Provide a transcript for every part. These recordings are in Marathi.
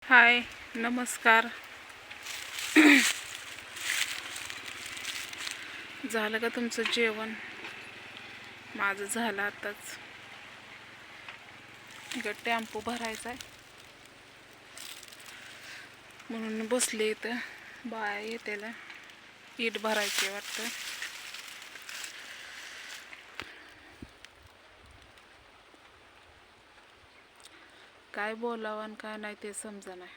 हाय, नमस्कार. झालं का तुमचं जेवण? माझं झालं आताच. इकडं टेम्पो भरायचा आहे म्हणून बसले इथं. बाया येतेला ईट भरायची वाटतं. काय बोलावं आणि काय नाही ते समजा नाही.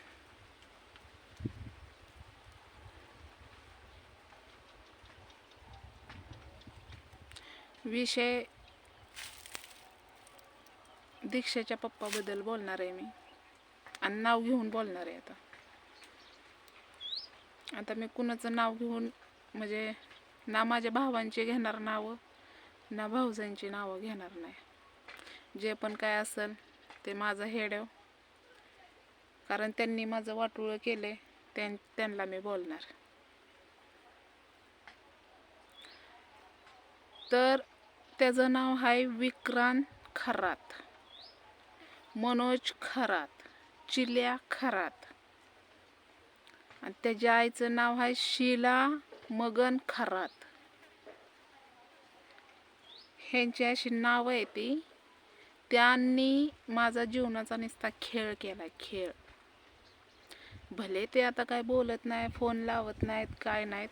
विषय दीक्षाच्या पप्पाबद्दल बोलणार आहे मी, आणि नाव घेऊन बोलणार आहे. आता मी कुणाचं नाव घेऊन, म्हणजे ना माझ्या भावांची घेणार नावं, ना भाऊजांची नावं घेणार नाही. जे पण काय असेल ते माझं हेडव, कारण त्यांनी माझं वाटोळं केले, त्यांना मी बोलणार. तर त्याचं नाव आहे विक्रांत खरात, मनोज खरात, चिल्या खरात. आणि त्याच्या आईचं नाव आहे शीला मगन खरात. ह्यांची अशी नावं आहे ती. त्यांनी माझा जीवनाचा नुसता खेळ केला, खेळ. भले ते आता काय बोलत नाही, फोन लावत नाहीत, काय नाहीत.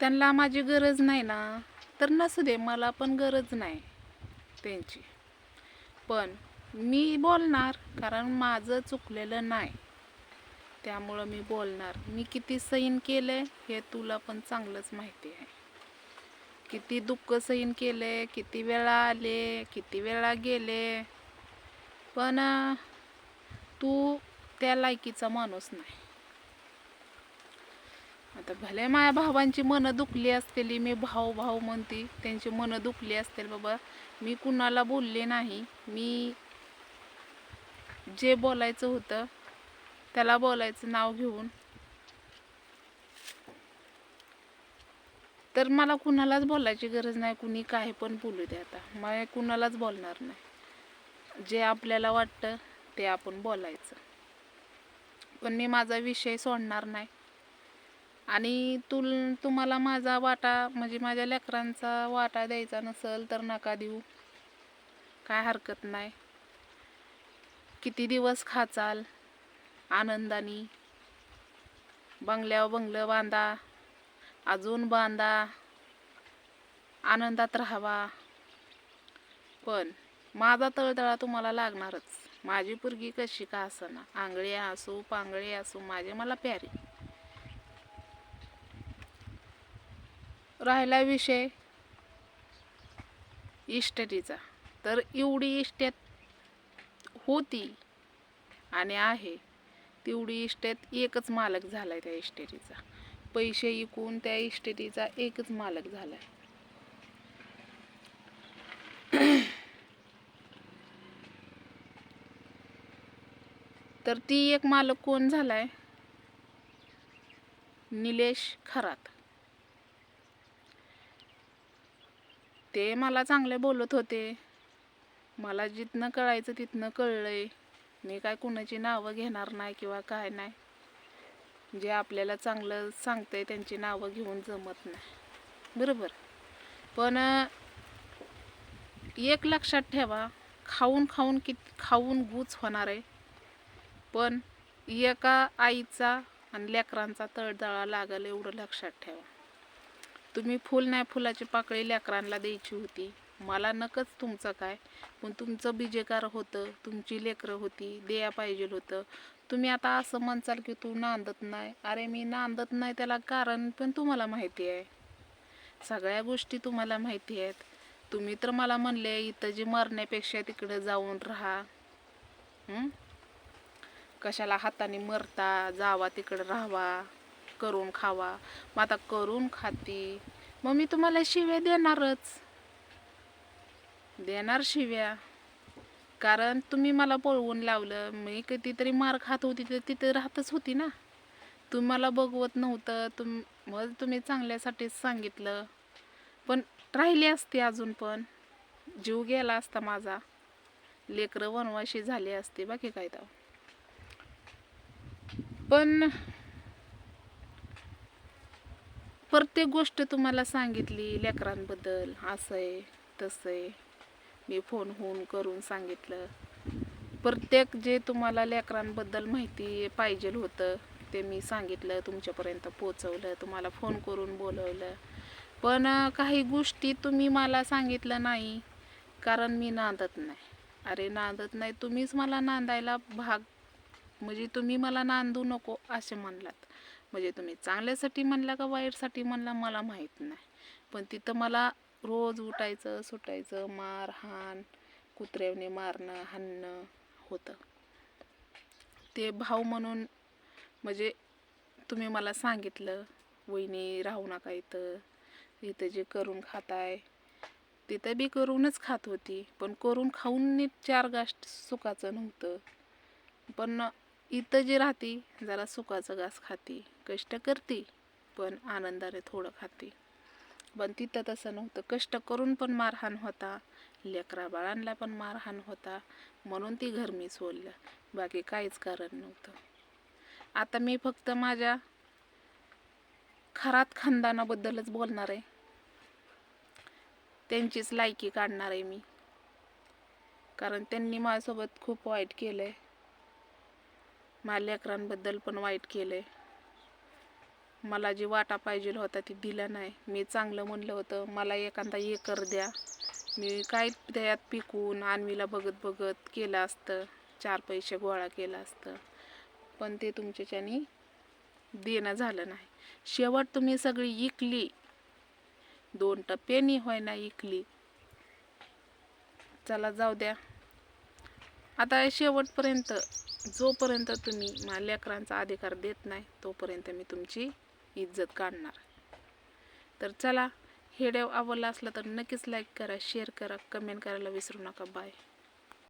त्यांना माझी गरज नाही ना, तर नसू दे, मला पण गरज नाही त्यांची. पण मी बोलणार, कारण माझं चुकलेलं नाही, त्यामुळं मी बोलणार. मी किती सहन केलंय हे तुला पण चांगलंच माहिती आहे. किती दुःख सहन केले, किती वेळा आले, किती वेळा गेले, पण तू त्या लायकीचा माणूस नाही. आता भले माझ्या भावांची मनं दुखली असतील, मी भाऊ भाऊ म्हणते, त्यांची मनं दुखली असतील. बाबा, मी कुणाला बोलले नाही. मी जे बोलायचं होतं त्याला बोलायचं नाव घेऊन. तर मला कुणालाच बोलायची गरज नाही. कुणी काही पण बोलू दे, आता मला कुणालाच बोलणार नाही. जे आपल्याला वाटतं ते आपण बोलायचं. पण मी माझा विषय सोडणार नाही. आणि तुम्हाला माझा वाटा, म्हणजे माझ्या लेकरांचा वाटा द्यायचा नसेल तर नका देऊ, काय हरकत नाही. किती दिवस खाचाल आनंदाने, बंगल्यावर बंगलं बांधा, अजून बांधा, आनंदात राहावा. पण माझा तळतळा तुम्हाला लागणारच. माझी पोरगी कशी का असना, आंगळी असू पांगळी असू, माझे मला प्यारी. राहिला विषय इस्टेटीचा, तर एवढी इस्टेट होती आणि आहे तेवढी इस्टेट एकच मालक झालाय त्या इस्टेटीचा. पैसे इकून त्या इस्टेटीचा एकच मालक झालाय. तर ती एक मालक कोण झालाय? निलेश खरात. ते मला चांगले बोलत होते, मला जिथनं कळायचं तिथनं कळलंय. मी काय कुणाची नावं घेणार नाही किंवा काय नाही. जे आपल्याला चांगलं सांगतंय त्यांची नावं घेऊन जमत नाही, बरोबर. पण एक लक्षात ठेवा, खाऊन खाऊन खाऊन गुच होणार आहे, पण एका आईचा आणि लेकरांचा तळतळा लागल एवढं लक्षात ठेवा. तुम्ही फुल नाही, फुलाची पाकळी लेकरांना द्यायची होती, मला नकच तुमचं काय, पण तुमचं बिजेकार होतं, तुमची लेकरं होती, द्या पाहिजे होतं. तुम्ही आता असं म्हणचाल की तू नांदत नाही. अरे मी नांदत नाही त्याला कारण पण तुम्हाला माहिती आहे, सगळ्या गोष्टी तुम्हाला माहिती आहेत. तुम्ही तर मला म्हणले इथं जे मरण्यापेक्षा तिकडं जाऊन राहा, कशाला हाताने मरता, जावा तिकडं राहावा, करून खावा. मग आता करून खाती, मग मी तुम्हाला शिव्या देणार शिव्या, कारण तुम्ही मला पळवून लावलं. मी कितीतरी मार खात होती तर तिथे राहतच होती ना. तुम्हाला बघवत नव्हतं, मग तुम्ही चांगल्यासाठीच सांगितलं, पण राहिली असती अजून, पण जीव गेला असता माझा. लेकरं वनवाशी झाली असते बाकी काय तर. पण प्रत्येक गोष्ट तुम्हाला सांगितली लेकरांबद्दल, असं आहे तसं आहे, मी फोन होऊन करून सांगितलं. प्रत्येक जे तुम्हाला लेकरांबद्दल माहिती पाहिजे होतं ते मी सांगितलं, तुमच्यापर्यंत पोचवलं, तुम्हाला फोन करून बोलवलं. पण काही गोष्टी तुम्ही मला सांगितलं नाही, कारण मी नांदत नाही. अरे नांदत नाही, तुम्हीच मला नांदायला भाग, म्हणजे तुम्ही मला नांदू नको असे म्हणलात. म्हणजे तुम्ही चांगल्यासाठी म्हणला का वाईटसाठी म्हणला मला माहीत नाही. पण तिथं मला रोज उठायचं सुटायचं, मारहाण, कुत्र्याने मारणं हाणणं होतं. ते भाऊ म्हणून म्हणजे तुम्ही मला सांगितलं, वहिनी राहू नका इथं, इथं जे करून खाताय तिथं बी करूनच खात होती, पण करून खाऊन नीट 4 घास सुखाचं नव्हतं. पण इथं जे राहती जरा सुखाचं घास खाती, कष्ट करते पण आनंदाने थोडं खाते. पण तिथं तसं नव्हतं, कष्ट करून पण मारहाण होता, लेकरा बाळांना पण मारहाण होता, म्हणून ती घर मी सोडलं, बाकी काहीच कारण नव्हतं. आता मी फक्त माझ्या खरात खानदानाबद्दलच बोलणार आहे, त्यांचीच लायकी काढणार आहे मी, कारण त्यांनी माझ्यासोबत खूप वाईट केलं आहे. माझ्या लेकरांबद्दल पण वाईट केलं आहे. मला जी वाटा पाहिजे होता ती दिला नाही. मी चांगलं म्हणलं होतं मला एखादा एकर द्या, मी काय त्यात पिकून आणवीला बघत बघत केलं असतं, 4 पैसे गोळा केला असतं, पण ते तुमच्याच्यानी देणं झालं नाही. शेवट तुम्ही सगळी इकली, 2 टप्प्यांनी होईना इकली. चला जाऊ द्या. आता शेवटपर्यंत जोपर्यंत तुम्ही माझ्या लेकरांचा अधिकार देत नाही तोपर्यंत मी तुमची इज्जत काढणार. तर चला, हे व्हिडिओ आवडला असला तर नक्कीच लाईक करा, शेअर करा, कमेंट करायला विसरू नका. बाय.